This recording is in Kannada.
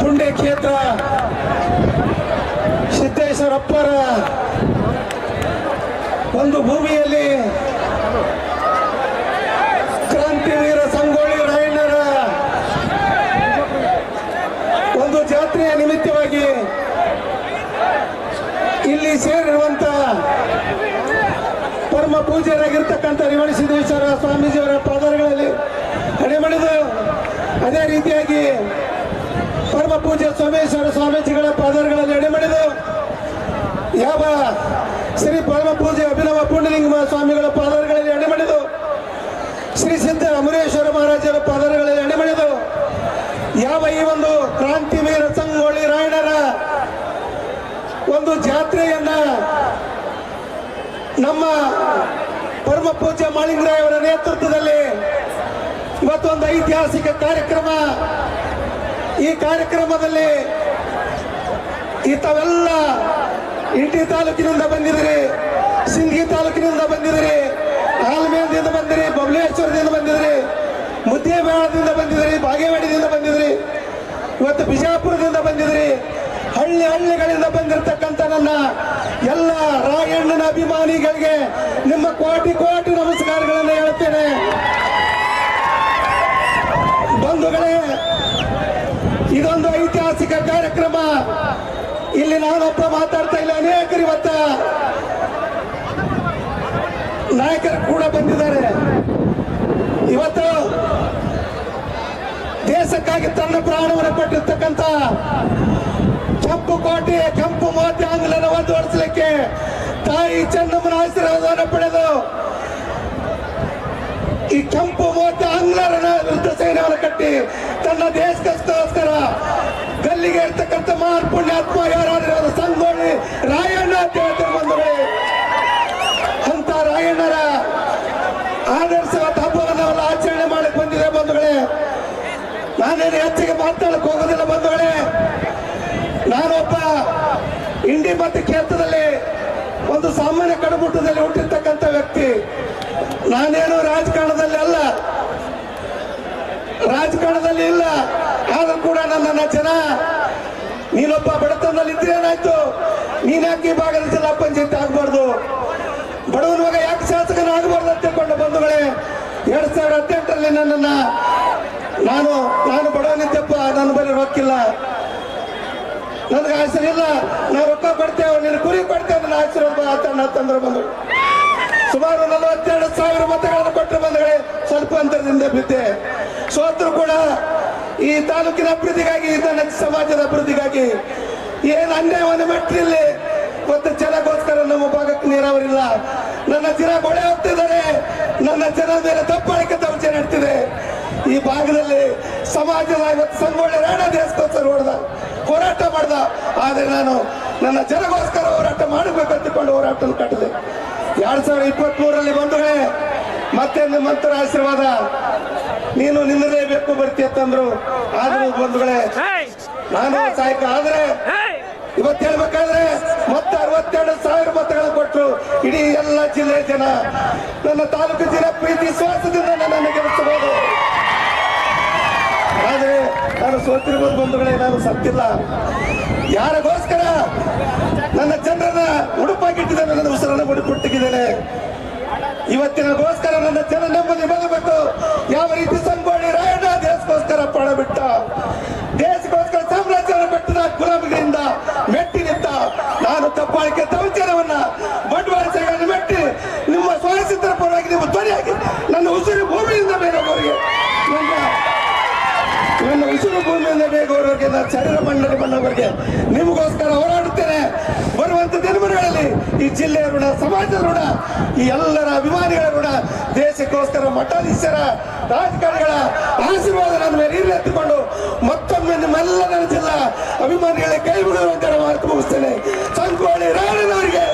ಪುಣ್ಯಕ್ಷೇತ್ರ ಸಿದ್ದೇಶ್ವರಪ್ಪರ ಒಂದು ಭೂಮಿಯಲ್ಲಿ ಕ್ರಾಂತಿವೀರ ಸಂಗೊಳ್ಳಿ ರಾಯಣ್ಣರ ಒಂದು ಜಾತ್ರೆಯ ನಿಮಿತ್ತವಾಗಿ ಇಲ್ಲಿ ಸೇರಿರುವಂತ ಪರಮ ಪೂಜ್ಯರಾಗಿರ್ತಕ್ಕಂಥ ರೇವಣಸಿದ್ದೇಶ್ವರ ಸ್ವಾಮೀಜಿಯವರ ಪಾದಗಳಲ್ಲಿ ಹಣೆಮಣಿದು, ಅದೇ ರೀತಿಯಾಗಿ ಪರಮ ಪೂಜ್ಯ ಸೋಮೇಶ್ವರ ಸ್ವಾಮೀಜಿಗಳ ಪಾದಗಳಲ್ಲಿ ಎಡೆಮಣಿದು, ಯಾವ ಶ್ರೀ ಪರಮ ಪೂಜ್ಯ ಅಭಿನವ ಪುಂಡಲಿಂಗ ಸ್ವಾಮಿಗಳ ಪಾದಗಳಲ್ಲಿ ಎಡೆಮಣಿದು, ಶ್ರೀ ಸಿದ್ಧ ಅಮರೇಶ್ವರ ಮಹಾರಾಜರ ಪಾದಗಳಲ್ಲಿ ಎಡೆಮಣಿದು, ಯಾವ ಈ ಒಂದು ಕ್ರಾಂತಿವೀರ ಸಂಗೊಳ್ಳಿ ರಾಯಣ್ಣರ ಒಂದು ಜಾತ್ರೆಯನ್ನ ನಮ್ಮ ಪರಮ ಪೂಜ್ಯ ಮಾಳಿಂಗರಾಯವರ ನೇತೃತ್ವದಲ್ಲಿ ಇವತ್ತೊಂದು ಐತಿಹಾಸಿಕ ಕಾರ್ಯಕ್ರಮ. ಈ ಕಾರ್ಯಕ್ರಮದಲ್ಲಿ ತಾವೆಲ್ಲ ಇಂಟಿ ತಾಲೂಕಿನಿಂದ ಬಂದಿದ್ದೀರಿ, ಸಿಂದಗಿ ತಾಲೂಕಿನಿಂದ ಬಂದಿದ್ದೀರಿ, ಆಲ್ಮೇಲದಿಂದ ಬಂದಿರಿ, ಬಬಲೇಶ್ವರದಿಂದ ಬಂದಿದ್ದೀರಿ, ಮುದ್ದೇಬೇಳದಿಂದ ಬಂದಿದ್ದೀರಿ, ಬಾಗೇವಾಡಿದಿಂದ ಬಂದಿದ್ದೀರಿ, ಇವತ್ತು ಬಿಜಾಪುರದಿಂದ ಬಂದಿದ್ದೀರಿ. ಹಳ್ಳಿಗಳಿಂದ ಬಂದಿರತಕ್ಕಂಥ ನನ್ನ ಎಲ್ಲ ರಾಯಣ್ಣನ ಅಭಿಮಾನಿಗಳಿಗೆ ನಿಮ್ಮ ಕೋಟಿ ಕೋಟಿ ನಮಸ್ಕಾರಗಳನ್ನು ಹೇಳ್ತೇನೆ. ಬಂಧುಗಳೇ, ಇದೊಂದು ಐತಿಹಾಸಿಕ ಕಾರ್ಯಕ್ರಮ. ಇಲ್ಲಿ ನಾನೊಬ್ಬ ಮಾತಾಡ್ತಾ ಇಲ್ಲ, ಅನೇಕರು ಇವತ್ತ ನಾಯಕರು ಕೂಡ ಬಂದಿದ್ದಾರೆ. ಇವತ್ತು ದೇಶಕ್ಕಾಗಿ ತನ್ನ ಪ್ರಾಣವನ್ನು ಕೊಟ್ಟಿರ್ತಕ್ಕಂಥ ಕೆಂಪು ಕೋಟೆ, ಕೆಂಪು ಮೋತಿ ಆಂಗ್ಲನ ಮುಂದುವರಿಸಲಿಕ್ಕೆ ತಾಯಿ ಚೆನ್ನಮ್ಮನ ಆಶೀರ್ವಾದವನ್ನು ಪಡೆದು ಈ ಕೆಂಪು ಮೋತಿ ಆಂಗ್ಲರನ ವಿರುದ್ಧ ಸೈನ್ಯವನ್ನು ಕಟ್ಟಿ ತನ್ನ ದೇಶಕ್ಕೋಸ್ಕರ ಗಲ್ಲಿಗೆ ಇರ್ತಕ್ಕಂಥ ಮಹಾನ್ ಪುಣ್ಯಾತ್ಮ ಯಾರಾದ್ರೂ ಸಂಗೊಳ್ಳಿ ರಾಯಣ್ಣ ಅಂತ ಹೇಳ್ತಾರೆ ಬಂಧುಗಳೇ. ಅಂತ ರಾಯಣ್ಣರ ಆದರ್ಶವಾದ ಹಬ್ಬವನ್ನು ನಾವೆಲ್ಲ ಆಚರಣೆ ಮಾಡಕ್ಕೆ ಬಂದಿದೆ ಬಂಧುಗಳೇ. ನಾನೇನು ಹೆಚ್ಚಿಗೆ ಮಾತಾಡಕ್ಕೆ ಹೋಗೋದಿಲ್ಲ ಬಂಧುಗಳೇ. ನಾನೊಬ್ಬ ಇಂಡಿ ಮತ್ತು ಕ್ಷೇತ್ರದಲ್ಲಿ ಒಂದು ಸಾಮಾನ್ಯ ಕಡುಮುಟ್ಟದಲ್ಲಿ ಹುಟ್ಟಿರ್ತಕ್ಕಂಥ ವ್ಯಕ್ತಿ. ನಾನೇನು ರಾಜಕಾರಣದಲ್ಲಿ ಅಲ್ಲ, ರಾಜಕಾರಣದಲ್ಲಿ ಇಲ್ಲ. ಆದ್ರೂ ಕೂಡ ನನ್ನನ್ನ ಜನ, ನೀನೊಬ್ಬ ಬಡತನದಲ್ಲಿ ಇದ್ರೇನಾಯ್ತು, ನೀನ್ ಯಾಕೆ ಈ ಭಾಗದ ಜಿಲ್ಲಾ ಪಂಚಾಯತ್ ಆಗ್ಬಾರ್ದು, ಬಡವನ ಮಗ ಯಾಕೆ ಶಾಸಕನ ಆಗಬಾರ್ದು ಅಂತ ತಿಳ್ಕೊಂಡು ಬಂಧುಗಳೇ 2018ರಲ್ಲಿ ನನ್ನನ್ನ ನಾನು ಬಡವನಿದ್ದಪ್ಪ, ನನ್ನ ಬಳಿ ರೊಕ್ಕಿಲ್ಲ, ನನಗೆ ಆಸರೆ ಇಲ್ಲ, ನಾವು ರೊಕ್ಕ ಕೊಡ್ತೇವೆ, ನೀನು ಕುರಿ ಕೊಡ್ತೇವೆ, ನನ್ನ ಆಶೀರ್ವಾದ ಅಂತಂದ್ರೆ ಬಂದು ಸುಮಾರು 42,000 ಮತಗಳನ್ನು ಕೊಟ್ಟರು ಬಂಧುಗಳೇ. ಸ್ವಲ್ಪ ಅಂತರದಿಂದ ಬಿದ್ದೆ. ಸೋತರು ಕೂಡ ಈ ತಾಲೂಕಿನ ಅಭಿವೃದ್ಧಿಗಾಗಿ, ನನ್ನ ಸಮಾಜದ ಅಭಿವೃದ್ಧಿಗಾಗಿ ಏನು ಅನ್ಯಾಯವನ್ನು ಮೆಟ್ಟಿಲ್ಲಿ ಮತ್ತು ಜನಗೋಸ್ಕರ ನಮ್ಮ ಭಾಗಕ್ಕೆ ನೀರಾವರಿಲ್ಲ. ನನ್ನ ಜನ ಗೊಳೆ ಹೋಗ್ತಿದ್ದಾರೆ, ನನ್ನ ಜನ ಮೇಲೆ ದಬ್ಬಾಳಿಕೆ ದೌರ್ಜನ್ಯ ನಡ್ತಿದೆ. ಈ ಭಾಗದಲ್ಲಿ ಸಮಾಜದ ಇವತ್ತು ಸಂಗೊಳ್ಳಿ ರಾಯಣ್ಣ ದೇಶಕ್ಕೋಸ್ಕರ ಹೋರಾಟ ಮಾಡ್ದ. ಆದರೆ ನಾನು ನನ್ನ ಜನಗೋಸ್ಕರ ಹೋರಾಟ ಮಾಡಬೇಕಂತಕೊಂಡು ಹೋರಾಟ ಕಟ್ಟಿದೆ. 2023ರಲ್ಲಿ ಬಂಧುಗಳೇ ಮತ್ತೆ ನಿಮ್ಮಂತರ ಆಶೀರ್ವಾದ, ನೀನು ನಿನ್ನಲೇಬೇಕು ಬರ್ತಿ ಅಂತಂದ್ರು. ಆದ್ರೂ ಬಂಧುಗಳೇ ನಾನು ಸಹಾಯಕ ಆದ್ರೆ ಇವತ್ತು ಹೇಳ್ಬೇಕಾದ್ರೆ ಮತ್ತೆ 62,000 ಮತಗಳನ್ನು ಕೊಟ್ಟರು. ಇಡೀ ಎಲ್ಲ ಜಿಲ್ಲೆಯ ಜನ, ನನ್ನ ತಾಲೂಕು ಜನ ಪ್ರೀತಿ ವಿಶ್ವಾಸದಿಂದ ನನ್ನನ್ನು ಗೆಲ್ಲಿಸಬಹುದು. ಆದ್ರೆ ನಾನು ಸೋತಿರ್ಬೋದು ಬಂಧುಗಳೇ, ನಾನು ಸತ್ತಿಲ್ಲ. ಯಾರಿಗೋಸ್ಕರ ನನ್ನ ಜನರನ್ನ ಉಡುಪಾಗಿಟ್ಟಿದ್ದೇನೆ, ನನ್ನ ಉಸಿರನ್ನ ಮುಡಿಪುಟ್ಟಿದ್ದೇನೆ. ಇವತ್ತಿನಗೋಸ್ಕರ ನನ್ನ ಜನ ನೆಮ್ಮದಿ ಬರಬೇಕು. ಯಾವ ರೀತಿ ಸಂಗೊಳ್ಳಿ ರಾಯಣ್ಣ ದೇಶಕ್ಕೋಸ್ಕರ ಪ್ರಾಣ ಬಿಟ್ಟ, ದೇಶಕ್ಕೋಸ್ಕರ ಸಾಮ್ರಾಜ್ಯವನ್ನು ಬೆಟ್ಟದ ಗುಲಾಮಿಗಳಿಂದ ಮೆಟ್ಟಿ ನಿಂತ, ನಾನು ದಬ್ಬಾಳಿಕೆ ದೌರ್ಜನ್ಯವನ್ನ ಬಂಡವಾಳಶಾಹಿಗಳನ್ನು ಮೆಟ್ಟಿ ನಿಮ್ಮ ಸ್ವಾತಂತ್ರ್ಯ ಪರವಾಗಿ ನಿಮ್ಮ ಧ್ವನಿಯಾಗಿ ನನ್ನ ಉಸಿರು ಭೂಮಿಯಿಂದ ಬೇರೆಯವರಿಗೆ, ನನ್ನ ಉಸಿರು ಭೂಮಿಯಿಂದ ಬೇಗವರೆಗೆ, ನನ್ನ ಶರೀರ ಮಣ್ಣವರೆಗೆ ನಿಮಗೋಸ್ಕರ ಹೋರಾಡುತ್ತೇನೆ. ಬರುವಂತ ದಿನಮಾನಗಳಲ್ಲಿ ಈ ಜಿಲ್ಲೆಯ ಋಣ, ಸಮಾಜದ ಋಣ, ಈ ಎಲ್ಲರ ಅಭಿಮಾನಿಗಳ ಋಣ, ದೇಶಕ್ಕೋಸ್ಕರ ಮಠಾಧೀಶರ ರಾಜಕಾರಣಿಗಳ ಆಶೀರ್ವಾದ ನನ್ನ ಮೇಲೆ ಇರಲಿ ಎತ್ತಿಕೊಂಡು ಮತ್ತೊಮ್ಮೆ ನಿಮ್ಮೆಲ್ಲ ನನ್ನ ಜಿಲ್ಲಾ ಅಭಿಮಾನಿಗಳಿಗೆ ಕೈ ಬಿಡುವಂತೆ ಮಾತು ಮುಗಿಸ್ತೇನೆ. ಸಂಗೊಳ್ಳಿ ರಾಯಣ್ಣನವರಿಗೆ